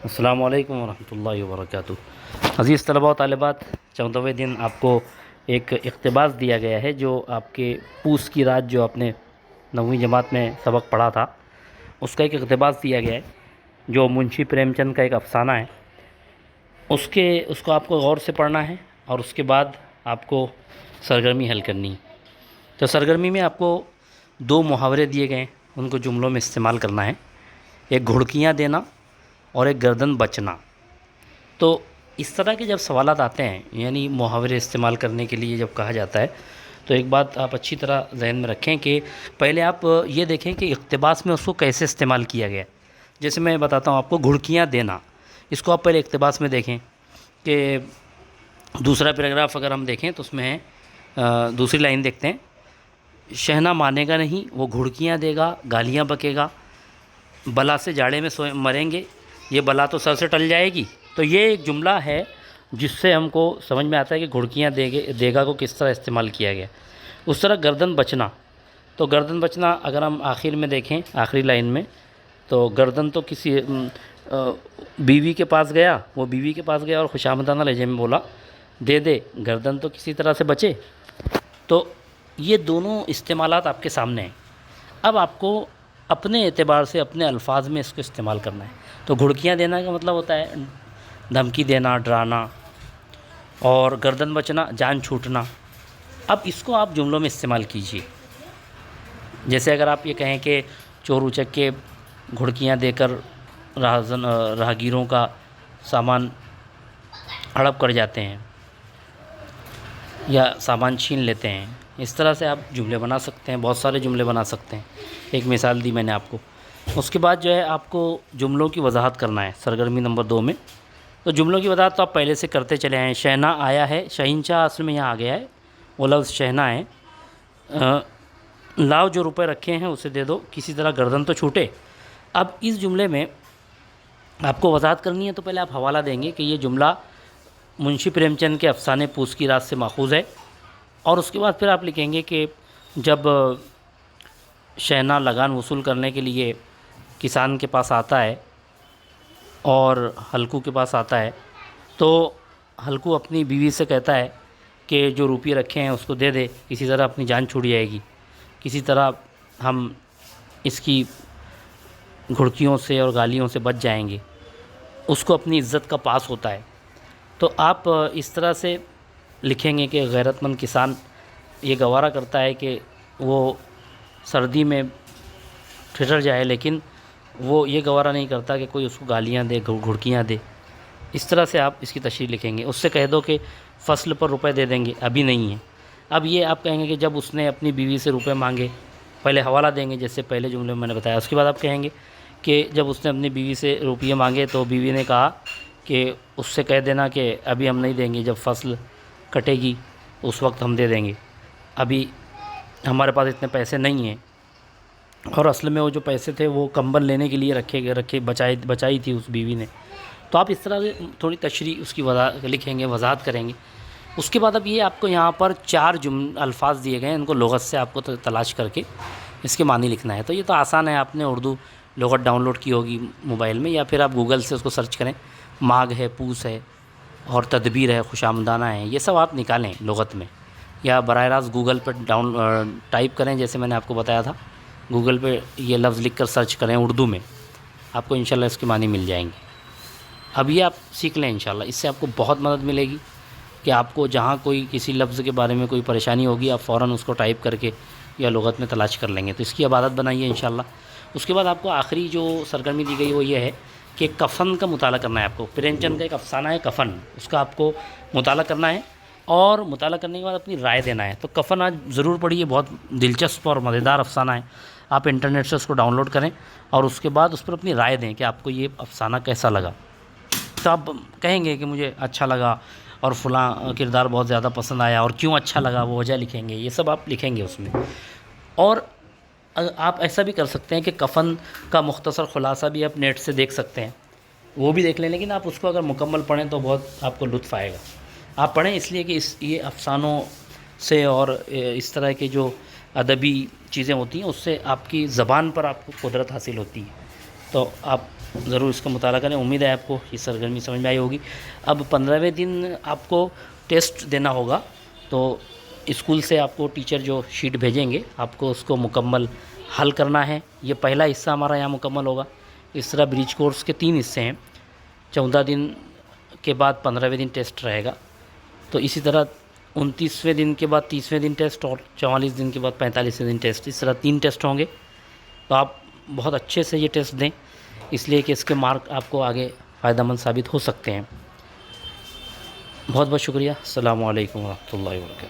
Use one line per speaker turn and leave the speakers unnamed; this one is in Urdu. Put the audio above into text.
السلام علیکم ورحمۃ اللہ وبرکاتہ۔ عزیز طلباء و طالبات، 14ویں دن آپ کو ایک اقتباس دیا گیا ہے جو آپ کے پوس کی رات جو آپ نے 9ویں جماعت میں سبق پڑھا تھا اس کا ایک اقتباس دیا گیا ہے جو منشی پریم چند کا ایک افسانہ ہے۔ اس کو آپ کو غور سے پڑھنا ہے اور اس کے بعد آپ کو سرگرمی حل کرنی ہے۔ تو سرگرمی میں آپ کو 2 محاورے دیے گئے ہیں، ان کو جملوں میں استعمال کرنا ہے، ایک گھڑکیاں دینا اور ایک گردن بچنا۔ تو اس طرح کے جب سوالات آتے ہیں، یعنی محاورے استعمال کرنے کے لیے جب کہا جاتا ہے، تو ایک بات آپ اچھی طرح ذہن میں رکھیں کہ پہلے آپ یہ دیکھیں کہ اقتباس میں اس کو کیسے استعمال کیا گیا ہے۔ جیسے میں بتاتا ہوں آپ کو، گھڑکیاں دینا، اس کو آپ پہلے اقتباس میں دیکھیں کہ دوسرا پیراگراف اگر ہم دیکھیں تو اس میں ہے، دوسری لائن دیکھتے ہیں، شہنا مانے گا نہیں، وہ گھڑکیاں دے گا، گالیاں بکے گا، بلا سے جاڑے میں مریں گے، یہ بلا تو سر سے ٹل جائے گی۔ تو یہ ایک جملہ ہے جس سے ہم کو سمجھ میں آتا ہے کہ گھڑکیاں دے گا کو کس طرح استعمال کیا گیا۔ اس طرح گردن بچنا، تو گردن بچنا اگر ہم آخر میں دیکھیں، آخری لائن میں، تو گردن تو کسی بیوی کے پاس گیا، وہ بیوی کے پاس گیا اور خوشامدانہ لہجے میں بولا، دے دے گردن تو کسی طرح سے بچے۔ تو یہ دونوں استعمالات آپ کے سامنے ہیں۔ اب آپ کو اپنے اعتبار سے اپنے الفاظ میں اس کو استعمال کرنا ہے۔ تو گھڑکیاں دینا کا مطلب ہوتا ہے دھمکی دینا، ڈرانا، اور گردن بچنا جان چھوٹنا۔ اب اس کو آپ جملوں میں استعمال کیجئے۔ جیسے اگر آپ یہ کہیں کہ چور اچک کے گھڑکیاں دے کر راہگیروں کا سامان ہڑپ کر جاتے ہیں یا سامان چھین لیتے ہیں، اس طرح سے آپ جملے بنا سکتے ہیں، بہت سارے جملے بنا سکتے ہیں۔ ایک مثال دی میں نے آپ کو۔ اس کے بعد جو ہے آپ کو جملوں کی وضاحت کرنا ہے سرگرمی نمبر 2 میں۔ تو جملوں کی وضاحت تو آپ پہلے سے کرتے چلے آئے ہیں۔ شہنا آیا ہے، شہنشاہ اصل میں یہاں آ گیا ہے، وہ لفظ شہنا ہے۔ لاؤ جو روپے رکھے ہیں اسے دے دو، کسی طرح گردن تو چھوٹے۔ اب اس جملے میں آپ کو وضاحت کرنی ہے، تو پہلے آپ حوالہ دیں گے کہ یہ جملہ منشی پریم چند کے افسانے پوس کی رات سے ماخوذ ہے، اور اس کے بعد پھر آپ لکھیں گے کہ جب شہنا لگان وصول کرنے کے لیے کسان کے پاس آتا ہے اور ہلکو کے پاس آتا ہے، تو ہلکو اپنی بیوی سے کہتا ہے کہ جو روپیے رکھے ہیں اس کو دے دے، کسی طرح اپنی جان چھوٹ جائے گی، کسی طرح ہم اس کی گھڑکیوں سے اور گالیوں سے بچ جائیں گے، اس کو اپنی عزت کا پاس ہوتا ہے۔ تو آپ اس طرح سے لکھیں گے کہ غیرت مند کسان یہ گوارا کرتا ہے کہ وہ سردی میں ٹھٹر جائے، لیکن وہ یہ گوارا نہیں کرتا کہ کوئی اس کو گالیاں دے، گھڑکیاں دے۔ اس طرح سے آپ اس کی تشریح لکھیں گے۔ اس سے کہہ دو کہ فصل پر روپے دے دیں گے، ابھی نہیں ہے۔ اب یہ آپ کہیں گے کہ جب اس نے اپنی بیوی سے روپے مانگے، پہلے حوالہ دیں گے جیسے پہلے جملے میں میں نے بتایا۔ اس کے بعد آپ کہیں گے کہ جب اس نے اپنی بیوی سے روپیے مانگے تو بیوی نے کہا کہ اس سے کہہ دینا کہ ابھی ہم نہیں دیں گے، جب فصل کٹے گی اس وقت ہم دے دیں گے، ابھی ہمارے پاس اتنے پیسے نہیں ہیں۔ اور اصل میں وہ جو پیسے تھے وہ کمبل لینے کے لیے رکھے بچائی تھی اس بیوی نے۔ تو آپ اس طرح سے تھوڑی تشریح اس کی لکھیں گے، وضاحت کریں گے۔ اس کے بعد اب یہ آپ کو یہاں پر 4 الفاظ دیے گئے ہیں، ان کو لغت سے آپ کو تلاش کر کے اس کے معنی لکھنا ہے۔ تو یہ تو آسان ہے، آپ نے اردو لغت ڈاؤن لوڈ کی ہوگی موبائل میں، یا پھر آپ گوگل سے اس کو سرچ کریں، ماگھ ہے، پوس ہے، اور تدبیر ہے، خوشامدانہ ہے، یہ سب آپ نکالیں لغت میں، یا براہ راست گوگل پہ ٹائپ کریں جیسے میں نے آپ کو بتایا تھا، گوگل پہ یہ لفظ لکھ کر سرچ کریں اردو میں، آپ کو انشاءاللہ اس کے معنی مل جائیں گے۔ اب یہ آپ سیکھ لیں انشاءاللہ، اس سے آپ کو بہت مدد ملے گی کہ آپ کو جہاں کوئی کسی لفظ کے بارے میں کوئی پریشانی ہوگی، آپ فوراً اس کو ٹائپ کر کے یا لغت میں تلاش کر لیں گے۔ تو اس کی عبادت بنائیے انشاءاللہ۔ اس کے بعد آپ کو آخری جو سرگرمی دی گئی وہ یہ ہے کہ کفن کا مطالعہ کرنا ہے آپ کو۔ پریم چند کا ایک افسانہ ہے کفن، اس کا آپ کو مطالعہ کرنا ہے، اور مطالعہ کرنے کے بعد اپنی رائے دینا ہے۔ تو کفن آج ضرور پڑھیے، بہت دلچسپ اور مزیدار افسانہ ہے۔ آپ انٹرنیٹ سے اس کو ڈاؤن لوڈ کریں اور اس کے بعد اس پر اپنی رائے دیں کہ آپ کو یہ افسانہ کیسا لگا۔ تو آپ کہیں گے کہ مجھے اچھا لگا اور فلاں کردار بہت زیادہ پسند آیا، اور کیوں اچھا لگا وہ وجہ لکھیں گے، یہ سب آپ لکھیں گے اس میں۔ اور آپ ایسا بھی کر سکتے ہیں کہ کفن کا مختصر خلاصہ بھی آپ نیٹ سے دیکھ سکتے ہیں، وہ بھی دیکھ لیں، لیکن آپ اس کو اگر مکمل پڑھیں تو بہت آپ کو لطف آئے گا۔ آپ پڑھیں اس لیے کہ یہ افسانوں سے اور اس طرح کے جو ادبی چیزیں ہوتی ہیں اس سے آپ کی زبان پر آپ کو قدرت حاصل ہوتی ہے۔ تو آپ ضرور اس کا مطالعہ کریں. امید ہے آپ کو یہ سرگرمی سمجھ میں آئی ہوگی. اب 15ویں دن آپ کو ٹیسٹ دینا ہوگا. تو اسکول سے آپ کو ٹیچر جو شیٹ بھیجیں گے آپ کو اس کو مکمل حل کرنا ہے. یہ پہلا حصہ ہمارا یہاں مکمل ہوگا. اس طرح برج کورس کے 3 حصے ہیں. 14 دن کے بعد 15ویں دن ٹیسٹ رہے گا. تو اسی طرح 29ویں دن کے بعد 30ویں دن ٹیسٹ اور 44 دن کے بعد 45ویں دن ٹیسٹ. اس طرح 3 ٹیسٹ ہوں گے. تو آپ بہت اچھے سے یہ ٹیسٹ دیں اس لیے کہ اس کے مارک آپ کو آگے فائدہ مند ثابت ہو سکتے ہیں. بہت بہت شکریہ. السلام علیکم ورحمۃ اللہ وبرکاتہ.